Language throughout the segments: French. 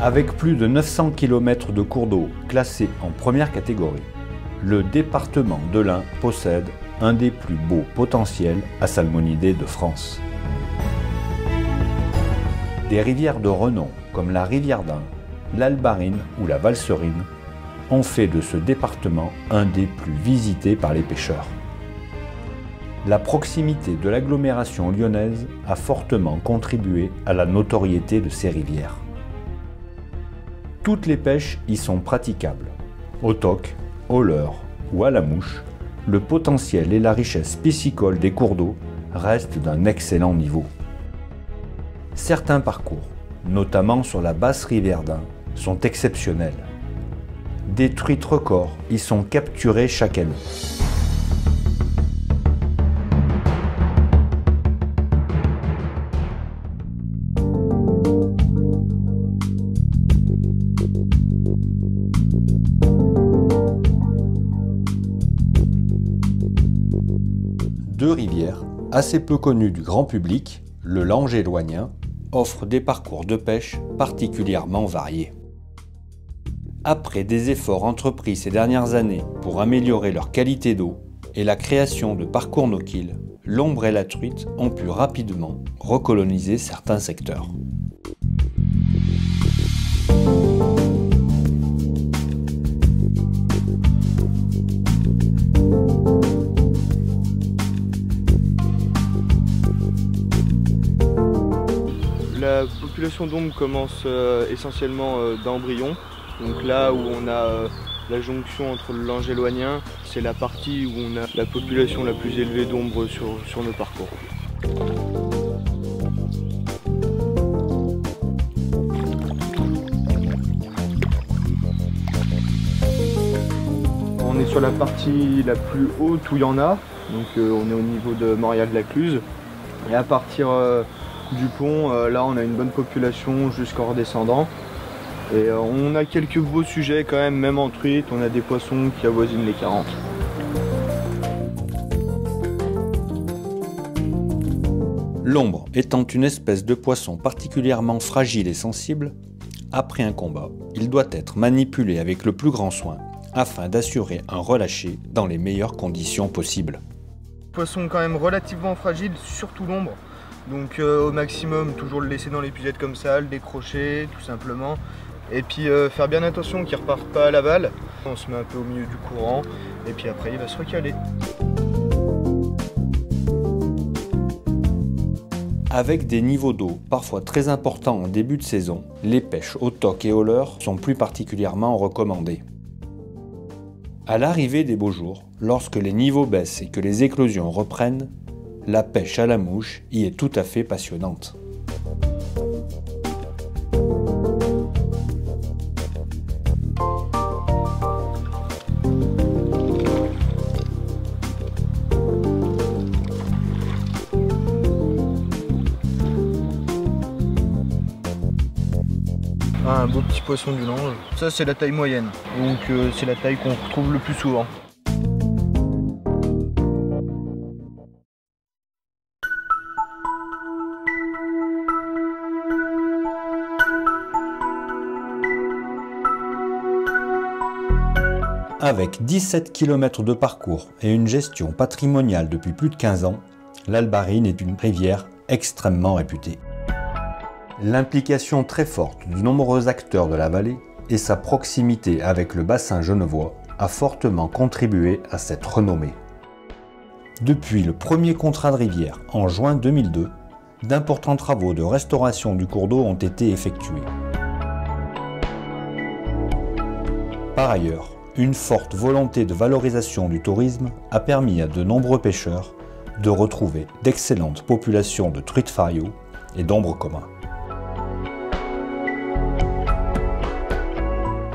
Avec plus de 900 km de cours d'eau classés en première catégorie, le département de l'Ain possède un des plus beaux potentiels à salmonidés de France. Des rivières de renom comme la rivière d'Ain, l'Albarine ou la Valserine ont fait de ce département un des plus visités par les pêcheurs. La proximité de l'agglomération lyonnaise a fortement contribué à la notoriété de ces rivières. Toutes les pêches y sont praticables. Au toc, au leurre ou à la mouche, le potentiel et la richesse piscicole des cours d'eau restent d'un excellent niveau. Certains parcours, notamment sur la basse rivière d'Ain, sont exceptionnels. Des truites records y sont capturées chaque année. Deux rivières assez peu connues du grand public, le Lange et l'Oignien, offrent des parcours de pêche particulièrement variés. Après des efforts entrepris ces dernières années pour améliorer leur qualité d'eau et la création de parcours no-kill, l'ombre et la truite ont pu rapidement recoloniser certains secteurs. La population d'ombre commence essentiellement d'Embryon. Donc là où on a la jonction entre le Lange et l'Oignien, c'est la partie où on a la population la plus élevée d'ombre sur nos parcours. On est sur la partie la plus haute où il y en a, donc on est au niveau de Mauriac-de-la-Cluse. Et à partir du pont, là on a une bonne population jusqu'en redescendant. Et on a quelques beaux sujets quand même en truite, on a des poissons qui avoisinent les 40. L'ombre étant une espèce de poisson particulièrement fragile et sensible, après un combat, il doit être manipulé avec le plus grand soin afin d'assurer un relâché dans les meilleures conditions possibles. Poisson quand même relativement fragile, surtout l'ombre. Donc au maximum, toujours le laisser dans l'épuisette comme ça, le décrocher tout simplement. Et puis faire bien attention qu'il ne reparte pas à l'aval. On se met un peu au milieu du courant et puis après il va se recaler. Avec des niveaux d'eau parfois très importants en début de saison, les pêches au toc et au leurre sont plus particulièrement recommandées. À l'arrivée des beaux jours, lorsque les niveaux baissent et que les éclosions reprennent, la pêche à la mouche y est tout à fait passionnante. Un beau petit poisson du Lange. Ça c'est la taille moyenne, donc c'est la taille qu'on retrouve le plus souvent. Avec 17 km de parcours et une gestion patrimoniale depuis plus de 15 ans, l'Albarine est une rivière extrêmement réputée. L'implication très forte de nombreux acteurs de la vallée et sa proximité avec le bassin genevois a fortement contribué à cette renommée. Depuis le premier contrat de rivière en juin 2002, d'importants travaux de restauration du cours d'eau ont été effectués. Par ailleurs, une forte volonté de valorisation du tourisme a permis à de nombreux pêcheurs de retrouver d'excellentes populations de truites fario et d'ombre commun.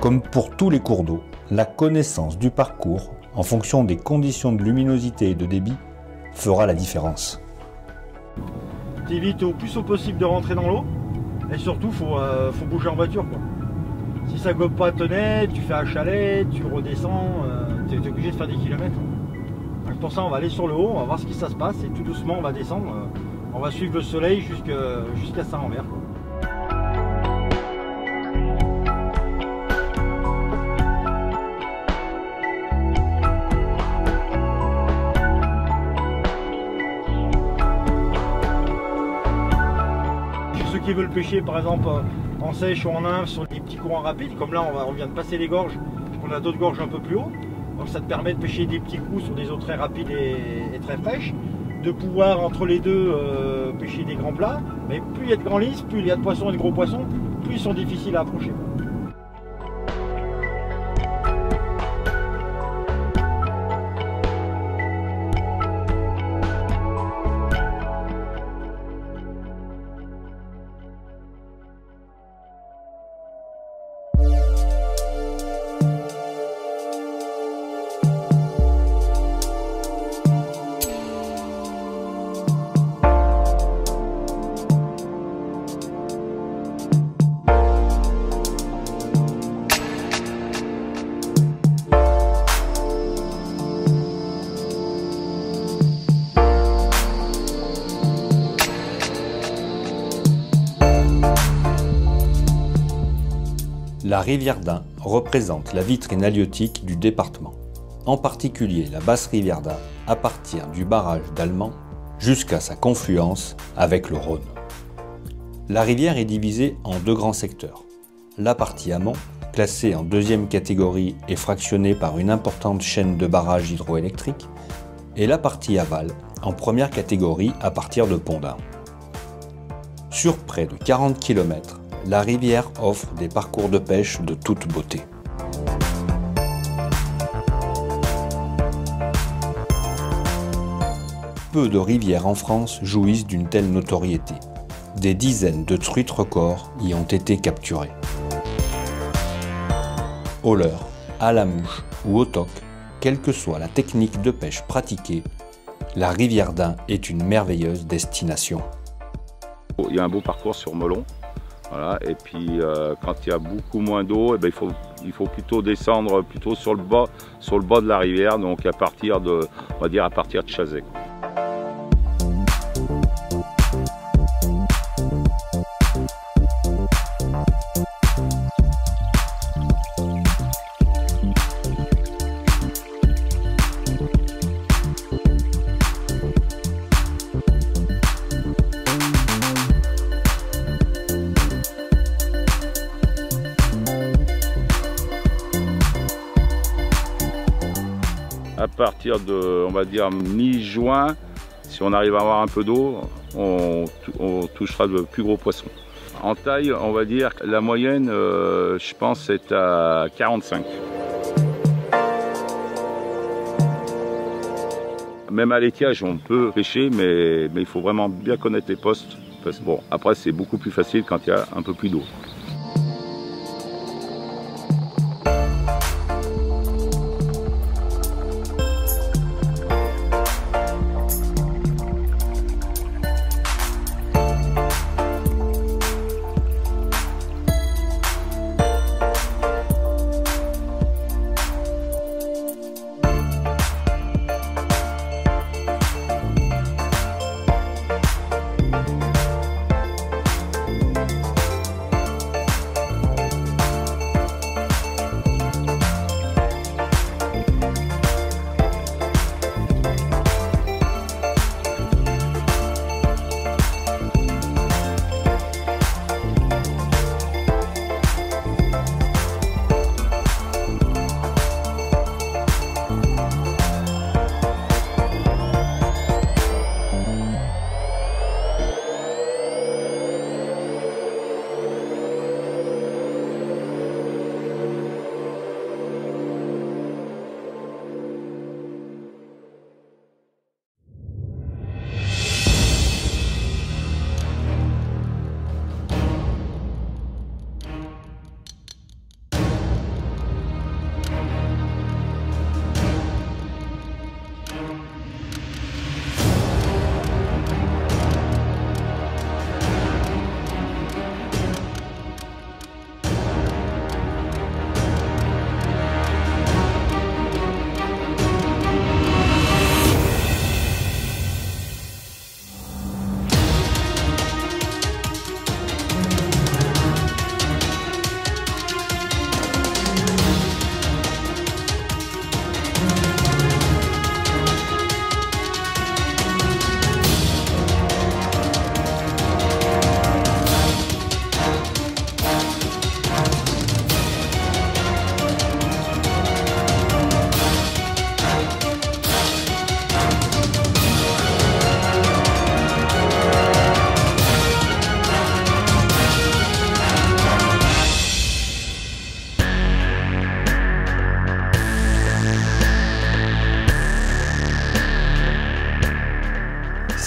Comme pour tous les cours d'eau, la connaissance du parcours en fonction des conditions de luminosité et de débit fera la différence. T'évites au plus au possible de rentrer dans l'eau et surtout faut bouger en voiture quoi. Si ça gobe pas tenait, tu fais un chalet, tu redescends, tu es obligé de faire des kilomètres. Donc pour ça on va aller sur le haut, on va voir ce qui ça se passe et tout doucement on va descendre. On va suivre le soleil jusqu'à Saint-Lambert. qui veulent pêcher par exemple en sèche ou en nymphe sur des petits courants rapides, comme là on vient de passer les gorges, on a d'autres gorges un peu plus haut, donc ça te permet de pêcher des petits coups sur des eaux très rapides et très fraîches, de pouvoir entre les deux pêcher des grands plats, mais plus il y a de grands lisses, plus il y a de poissons et de gros poissons, plus ils sont difficiles à approcher. La rivière d'Ain représente la vitrine halieutique du département, en particulier la basse rivière d'Ain à partir du barrage d'Allemand jusqu'à sa confluence avec le Rhône. La rivière est divisée en deux grands secteurs. La partie amont, classée en deuxième catégorie et fractionnée par une importante chaîne de barrages hydroélectriques, et la partie aval, en première catégorie à partir de Pont-d'Ain. Sur près de 40 km, la rivière offre des parcours de pêche de toute beauté. Peu de rivières en France jouissent d'une telle notoriété. Des dizaines de truites records y ont été capturées. Au leurre, à la mouche ou au toc, quelle que soit la technique de pêche pratiquée, la rivière d'Ain est une merveilleuse destination. Il y a un beau parcours sur Molon. Voilà, et puis quand il y a beaucoup moins d'eau, il faut plutôt descendre plutôt sur le bas de la rivière, donc à partir de, on va dire à partir de Chazet. À partir de, on va dire, mi-juin, si on arrive à avoir un peu d'eau, on touchera de plus gros poissons. En taille, on va dire, la moyenne, je pense, est à 45. Même à l'étiage, on peut pêcher, mais il faut vraiment bien connaître les postes. Parce que, bon, après, c'est beaucoup plus facile quand il y a un peu plus d'eau.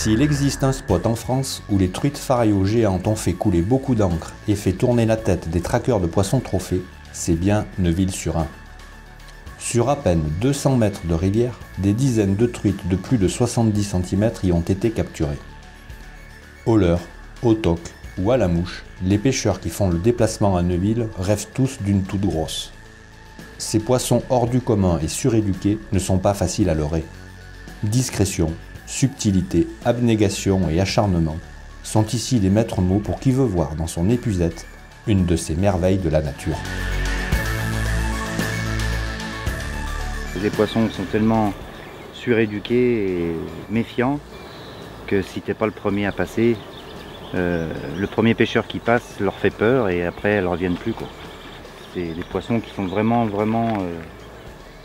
S'il existe un spot en France où les truites pharaïos géantes ont fait couler beaucoup d'encre et fait tourner la tête des traqueurs de poissons trophées, c'est bien Neuville-sur-Ain. Sur à peine 200 mètres de rivière, des dizaines de truites de plus de 70 cm y ont été capturées. Au leurre, au toc ou à la mouche, les pêcheurs qui font le déplacement à Neuville rêvent tous d'une toute grosse. Ces poissons hors du commun et suréduqués ne sont pas faciles à leurrer. Discrétion, subtilité, abnégation et acharnement sont ici les maîtres mots pour qui veut voir dans son épuisette une de ces merveilles de la nature. Les poissons sont tellement suréduqués et méfiants que si t'es pas le premier à passer, le premier pêcheur qui passe leur fait peur et après elles ne reviennent plus, quoi. C'est des poissons qui sont vraiment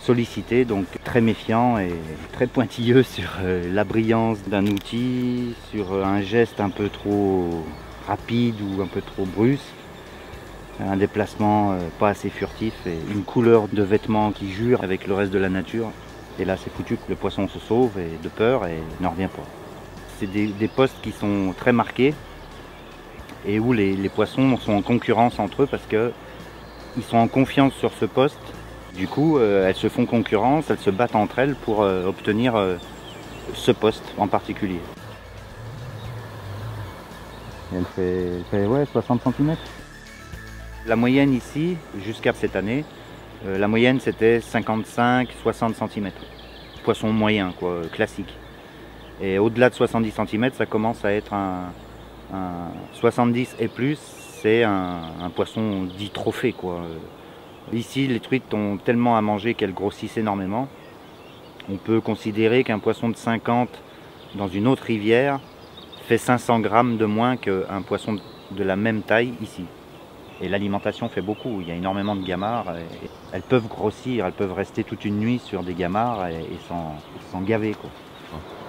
sollicités, donc très méfiants et très pointilleux sur la brillance d'un outil, sur un geste un peu trop rapide ou un peu trop brusque, un déplacement pas assez furtif et une couleur de vêtements qui jure avec le reste de la nature. Et là c'est foutu, le poisson se sauve et de peur et n'en revient pas. C'est des postes qui sont très marqués et où les poissons sont en concurrence entre eux parce qu'ils sont en confiance sur ce poste. Du coup, elles se font concurrence, elles se battent entre elles pour obtenir ce poste en particulier. Elle fait ouais, 60 cm. La moyenne ici, jusqu'à cette année, la moyenne c'était 55-60 cm. Poisson moyen, quoi, classique. Et au-delà de 70 cm, ça commence à être un 70 et plus, c'est un poisson dit trophée, quoi. Ici, les truites ont tellement à manger qu'elles grossissent énormément. On peut considérer qu'un poisson de 50 dans une autre rivière fait 500 grammes de moins qu'un poisson de la même taille ici. Et l'alimentation fait beaucoup, il y a énormément de gamarres. Elles peuvent grossir, elles peuvent rester toute une nuit sur des gamarres et s'en gaver, quoi.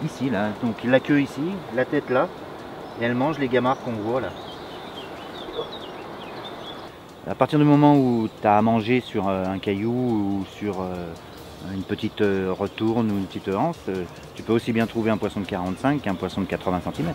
Ici, là, donc la queue ici, la tête là, et elles mangent les gamarres qu'on voit là. À partir du moment où tu as à manger sur un caillou ou sur une petite retourne ou une petite anse, tu peux aussi bien trouver un poisson de 45 qu'un poisson de 80 cm.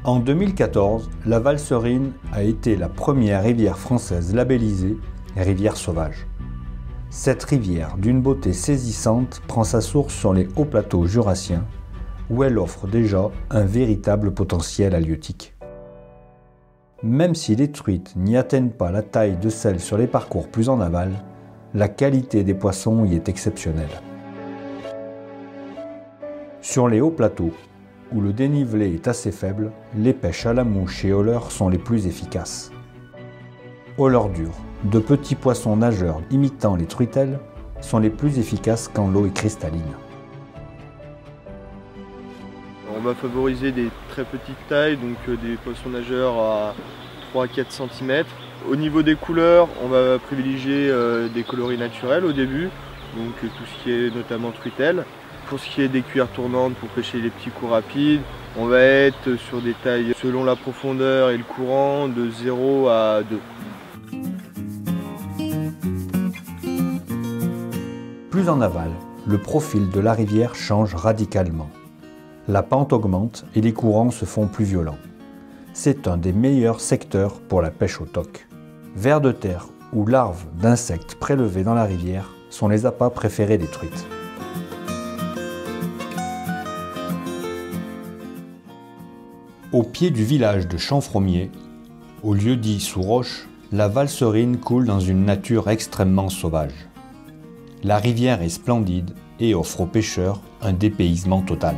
En 2014, la Valserine a été la première rivière française labellisée rivière sauvage. Cette rivière, d'une beauté saisissante, prend sa source sur les hauts plateaux jurassiens, où elle offre déjà un véritable potentiel halieutique. Même si les truites n'y atteignent pas la taille de celles sur les parcours plus en aval, la qualité des poissons y est exceptionnelle. Sur les hauts plateaux, où le dénivelé est assez faible, les pêches à la mouche et au leurre sont les plus efficaces. Au leurre dur, de petits poissons nageurs imitant les truitelles sont les plus efficaces quand l'eau est cristalline. On va favoriser des très petites tailles, donc des poissons nageurs à 3-4 cm. Au niveau des couleurs, on va privilégier des coloris naturels au début, donc tout ce qui est notamment truitelle. Pour ce qui est des cuillères tournantes pour pêcher les petits coups rapides, on va être sur des tailles selon la profondeur et le courant de 0 à 2. Plus en aval, le profil de la rivière change radicalement. La pente augmente et les courants se font plus violents. C'est un des meilleurs secteurs pour la pêche au toc. Vers de terre ou larves d'insectes prélevés dans la rivière sont les appâts préférés des truites. Au pied du village de Champfromier, au lieu-dit sous roche, la Valserine coule dans une nature extrêmement sauvage. La rivière est splendide et offre aux pêcheurs un dépaysement total.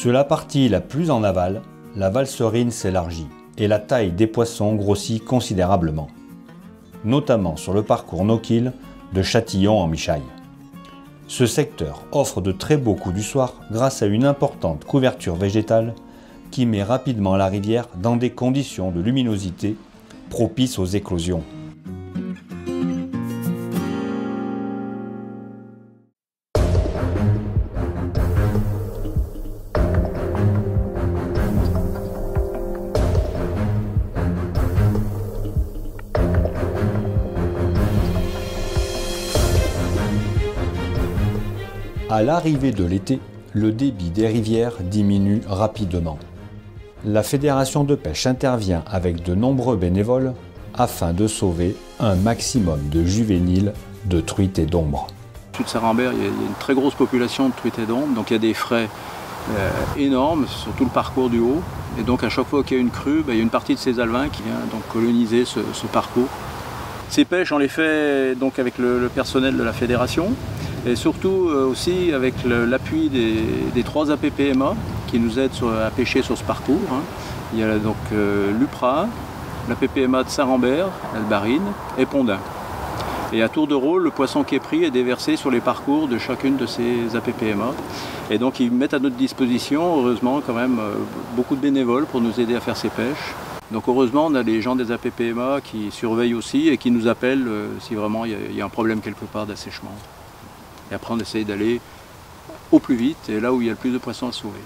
Sur la partie la plus en aval, la valserine s'élargit et la taille des poissons grossit considérablement, notamment sur le parcours no-kill de Châtillon en Michaille. Ce secteur offre de très beaux coups du soir grâce à une importante couverture végétale qui met rapidement la rivière dans des conditions de luminosité propices aux éclosions. À l'arrivée de l'été, le débit des rivières diminue rapidement. La fédération de pêche intervient avec de nombreux bénévoles afin de sauver un maximum de juvéniles de truites et d'ombre. Au sud de Saint-Rambert, il y a une très grosse population de truites et d'ombre, donc il y a des frais énormes sur tout le parcours du Haut. Et donc à chaque fois qu'il y a une crue, il y a une partie de ces alevins qui vient donc coloniser ce parcours. Ces pêches, on les fait donc avec le personnel de la fédération. Et surtout aussi avec l'appui des 3 APPMA qui nous aident à pêcher sur ce parcours. Il y a donc l'UPRA, l'APPMA de Saint-Rambert, l'Albarine et Pondin. Et à tour de rôle, le poisson qui est pris est déversé sur les parcours de chacune de ces APPMA. Et donc ils mettent à notre disposition, heureusement, quand même beaucoup de bénévoles pour nous aider à faire ces pêches. Donc heureusement, on a les gens des APPMA qui surveillent aussi et qui nous appellent si vraiment il y a un problème quelque part d'assèchement. Et après, on essaye d'aller au plus vite et là où il y a le plus de poissons à sauver.